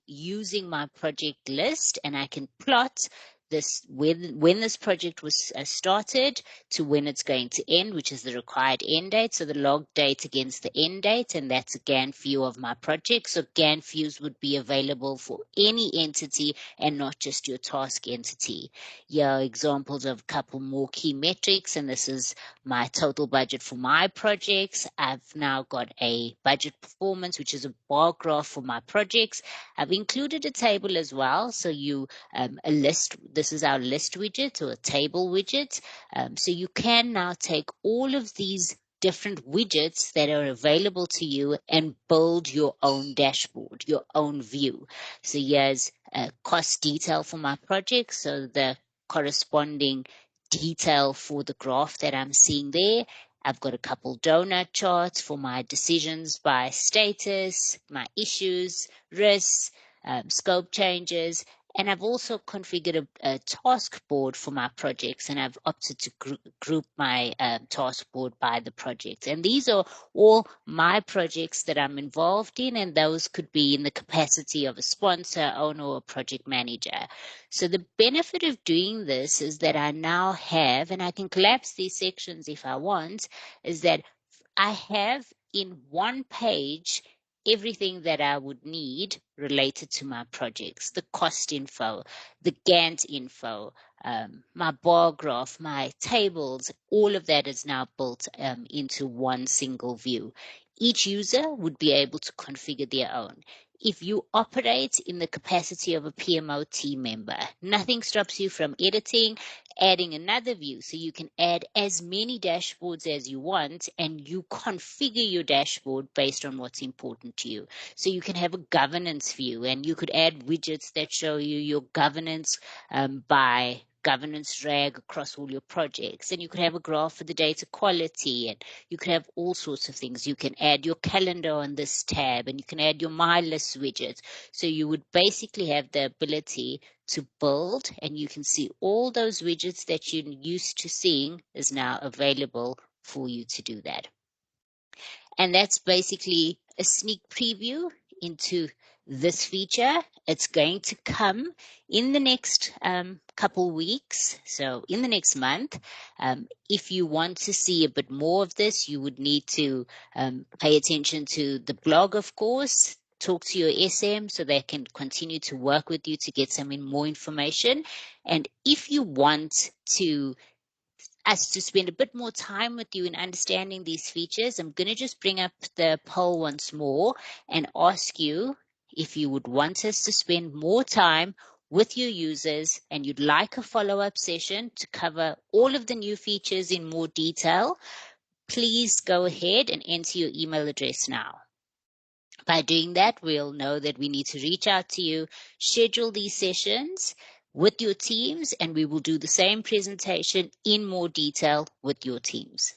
using my project list, and I can plot this when this project was started to when it's going to end, which is the required end date. So the log date against the end date, and that's a Gantt view of my project. So Gantt views would be available for any entity and not just your task entity. Here are examples of a couple more key metrics, and this is my total budget for my projects. I've now got a budget performance, which is a bar graph for my projects. I've included a table as well, so you a list. This is our list widget or a table widget. So you can now take all of these different widgets that are available to you and build your own dashboard, your own view. So here's a cost detail for my project. So the corresponding detail for the graph that I'm seeing there. I've got a couple donut charts for my decisions by status, my issues, risks, scope changes, and I've also configured a task board for my projects, and I've opted to group my task board by the project. And these are all my projects that I'm involved in, and those could be in the capacity of a sponsor, owner, or project manager. So the benefit of doing this is that I now have, and I can collapse these sections if I want, is that I have in one page everything that I would need related to my projects, the cost info, the Gantt info, my bar graph, my tables, all of that is now built into one single view. Each user would be able to configure their own. If you operate in the capacity of a PMO team member, nothing stops you from editing, adding another view. So you can add as many dashboards as you want, and you configure your dashboard based on what's important to you. So you can have a governance view, and you could add widgets that show you your governance by governance drag across all your projects. And you could have a graph for the data quality, and you could have all sorts of things. You can add your calendar on this tab, and you can add your My List widget. So you would basically have the ability to build, and you can see all those widgets that you're used to seeing is now available for you to do that. And that's basically a sneak preview into this feature. It's going to come in the next couple weeks, so in the next month. If you want to see a bit more of this, you would need to pay attention to the blog, of course. Talk to your SM so they can continue to work with you to get some more information. And if you want to us to spend a bit more time with you in understanding these features, I'm going to just bring up the poll once more and ask you if you would want us to spend more time with your users and you'd like a follow-up session to cover all of the new features in more detail. Please go ahead and enter your email address now. By doing that, we'll know that we need to reach out to you, schedule these sessions with your teams, and we will do the same presentation in more detail with your teams.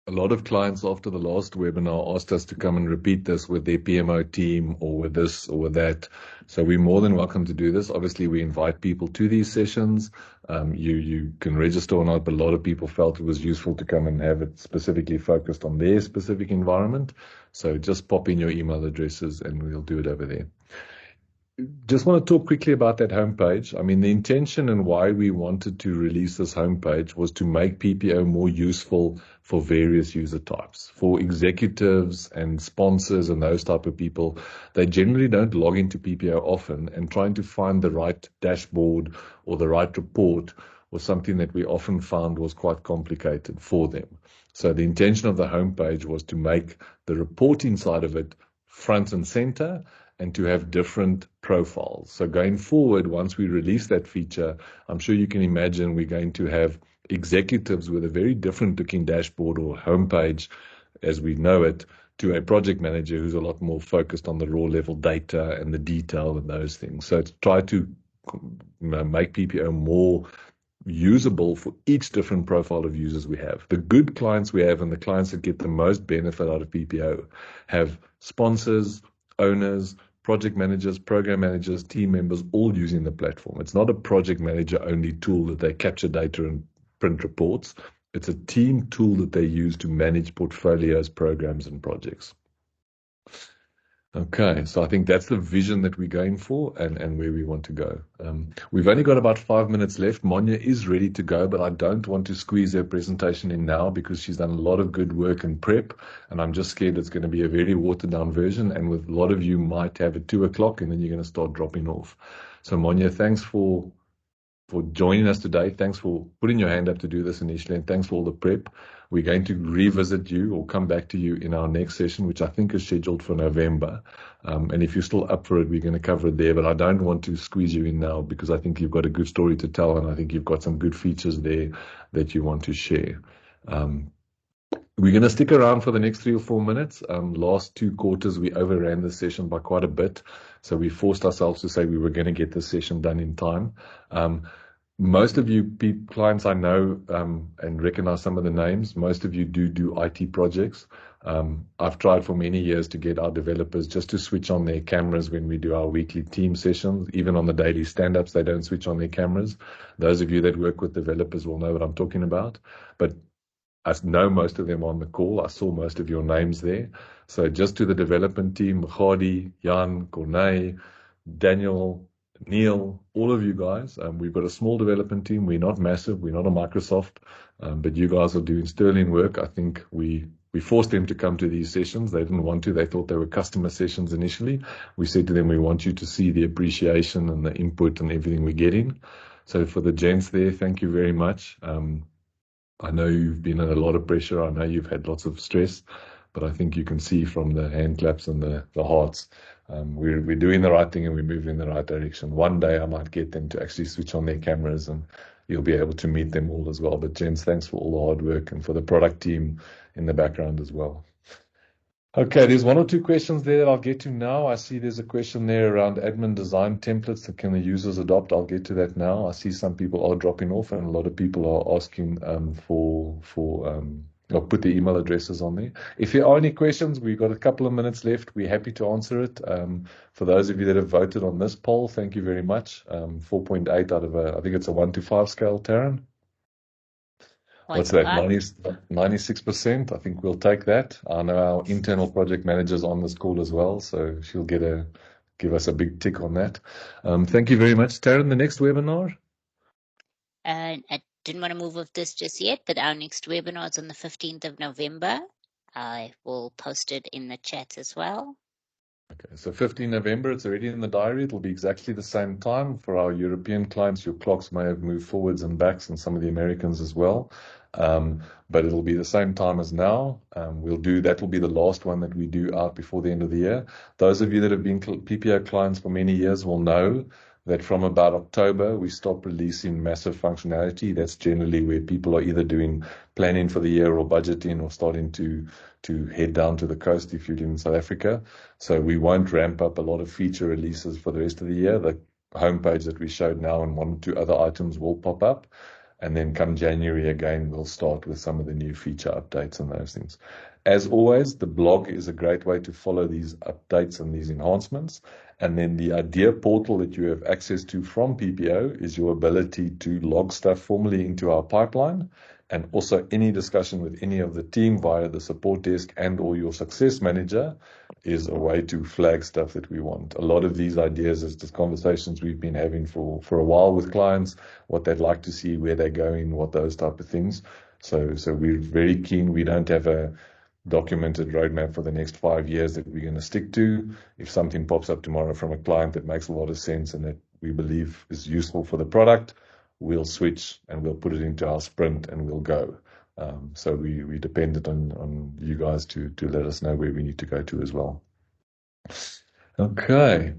A lot of clients after the last webinar asked us to come and repeat this with their PMO team or with this or with that. So we're more than welcome to do this. Obviously, we invite people to these sessions. You can register or not, but a lot of people felt it was useful to come and have it specifically focused on their specific environment. So just pop in your email addresses and we'll do it over there. Just want to talk quickly about that homepage. I mean, the intention and why we wanted to release this homepage was to make PPO more useful for various user types. For executives and sponsors and those type of people, they generally don't log into PPO often, and trying to find the right dashboard or the right report was something that we often found was quite complicated for them. So the intention of the homepage was to make the reporting side of it front and center, and to have different profiles. So going forward, once we release that feature, I'm sure you can imagine we're going to have executives with a very different looking dashboard or homepage as we know it, to a project manager who's a lot more focused on the raw level data and the detail and those things. So to try to make PPO more usable for each different profile of users we have. The good clients we have and the clients that get the most benefit out of PPO have sponsors, owners, project managers, program managers, team members, all using the platform. It's not a project manager only tool that they capture data and print reports. It's a team tool that they use to manage portfolios, programs, and projects. Okay, so I think that's the vision that we're going for and where we want to go. We've only got about 5 minutes left. Monya is ready to go, but I don't want to squeeze her presentation in now because she's done a lot of good work and prep, and I'm just scared it's going to be a very watered down version, and with a lot of you might have at 2 o'clock and then you're going to start dropping off. So Monya, thanks for joining us today. Thanks for putting your hand up to do this initially, and thanks for all the prep. We're going to revisit you or come back to you in our next session, which I think is scheduled for November. And if you're still up for it, we're going to cover it there. But I don't want to squeeze you in now because I think you've got a good story to tell, and I think you've got some good features there that you want to share. We're going to stick around for the next 3 or 4 minutes. Last 2 quarters, we overran the session by quite a bit. So we forced ourselves to say we were going to get this session done in time. Most of you clients I know and recognize some of the names. Most of you do IT projects. I've tried for many years to get our developers just to switch on their cameras when we do our weekly team sessions. Even on the daily stand-ups, they don't switch on their cameras. Those of you that work with developers will know what I'm talking about. But I know most of them on the call. I saw most of your names there. So just to the development team, Khadi, Jan, Cornay, Daniel, Neil, all of you guys. We've got a small development team. We're not massive. We're not a Microsoft. But you guys are doing sterling work. I think we forced them to come to these sessions. They didn't want to. They thought they were customer sessions initially. We said to them, we want you to see the appreciation and the input and everything we're getting. So for the gents there, thank you very much. I know you've been under a lot of pressure. I know you've had lots of stress, but I think you can see from the hand claps and the hearts, we're doing the right thing and we're moving in the right direction. One day I might get them to actually switch on their cameras and you'll be able to meet them all as well. But gents, thanks for all the hard work and for the product team in the background as well. Okay, there's 1 or 2 questions there that I'll get to now. I see there's a question there around admin design templates that can the users adopt. I'll get to that now. I see some people are dropping off and a lot of people are asking I'll put the email addresses on there. If there are any questions, we've got a couple of minutes left. We're happy to answer it. For those of you that have voted on this poll, thank you very much. 4.8 out of I think it's a 1 to 5 scale, Taryn. What's that, 96%? I think we'll take that. I know our internal project manager's on this call as well, so she'll give us a big tick on that. Thank you very much. Taryn, the next webinar? I didn't want to move off this just yet, but our next webinar is on the 15th of November. I will post it in the chat as well. Okay, so 15 November, it's already in the diary. It'll be exactly the same time. For our European clients, your clocks may have moved forwards and backs, and some of the Americans as well. But it'll be the same time as now. That will be the last one that we do out before the end of the year. Those of you that have been PPO clients for many years will know that from about October, we stop releasing massive functionality. That's generally where people are either doing planning for the year or budgeting or starting to head down to the coast if you live in South Africa. So we won't ramp up a lot of feature releases for the rest of the year. The homepage that we showed now and 1 or 2 other items will pop up. And then come January again, we'll start with some of the new feature updates and those things. As always, the blog is a great way to follow these updates and these enhancements. And then the idea portal that you have access to from PPO is your ability to log stuff formally into our pipeline. And also any discussion with any of the team via the support desk and or your success manager is a way to flag stuff that we want. A lot of these ideas is just conversations we've been having for a while with clients, what they'd like to see, where they're going, what those type of things. So we're very keen. We don't have a documented roadmap for the next 5 years that we're going to stick to. If something pops up tomorrow from a client that makes a lot of sense and that we believe is useful for the product, we'll switch and we'll put it into our sprint and we'll go. So we dependent on you guys to let us know where we need to go to as well. Okay.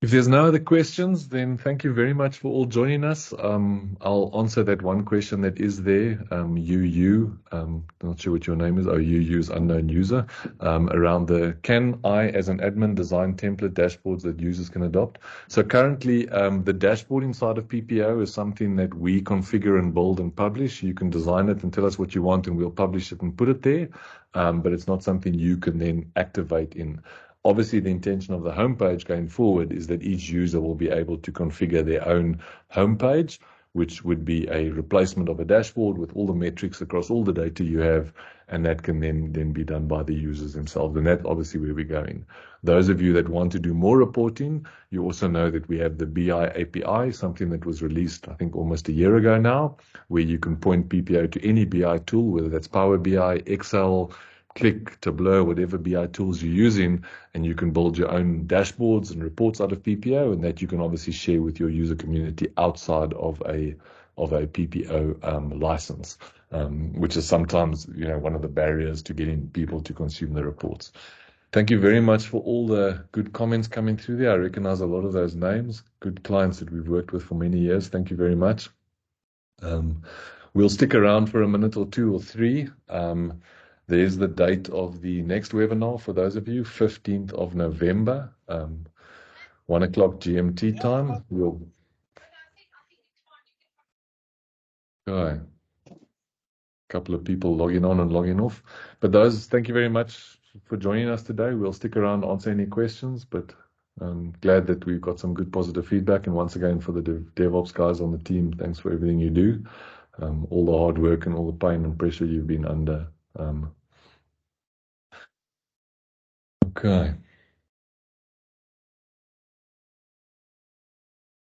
If there's no other questions, then thank you very much for all joining us. I'll answer that one question that is there. Not sure what your name is. UU's unknown user. Around can I, as an admin, design template dashboards that users can adopt? So currently, the dashboarding side of PPO is something that we configure and build and publish. You can design it and tell us what you want, and we'll publish it and put it there. But it's not something you can then activate in. Obviously, the intention of the homepage going forward is that each user will be able to configure their own homepage, which would be a replacement of a dashboard with all the metrics across all the data you have, and that can then be done by the users themselves. And that's obviously where we're going. Those of you that want to do more reporting, you also know that we have the BI API, something that was released, I think, almost a year ago now, where you can point PPO to any BI tool, whether that's Power BI, Excel, Click, Tableau, whatever BI tools you're using, and you can build your own dashboards and reports out of PPO, and that you can obviously share with your user community outside of a PPO license, which is sometimes one of the barriers to getting people to consume the reports. Thank you very much for all the good comments coming through there. I recognize a lot of those names, good clients that we've worked with for many years. Thank you very much. We'll stick around for a minute or two or three. There's the date of the next webinar for those of you, 15th of November, 1 o'clock GMT time. Okay. A couple of people logging on and logging off. But thank you very much for joining us today. We'll stick around, answer any questions, but I'm glad that we've got some good positive feedback. And once again, for the DevOps guys on the team, thanks for everything you do. All the hard work and all the pain and pressure you've been under. Okay.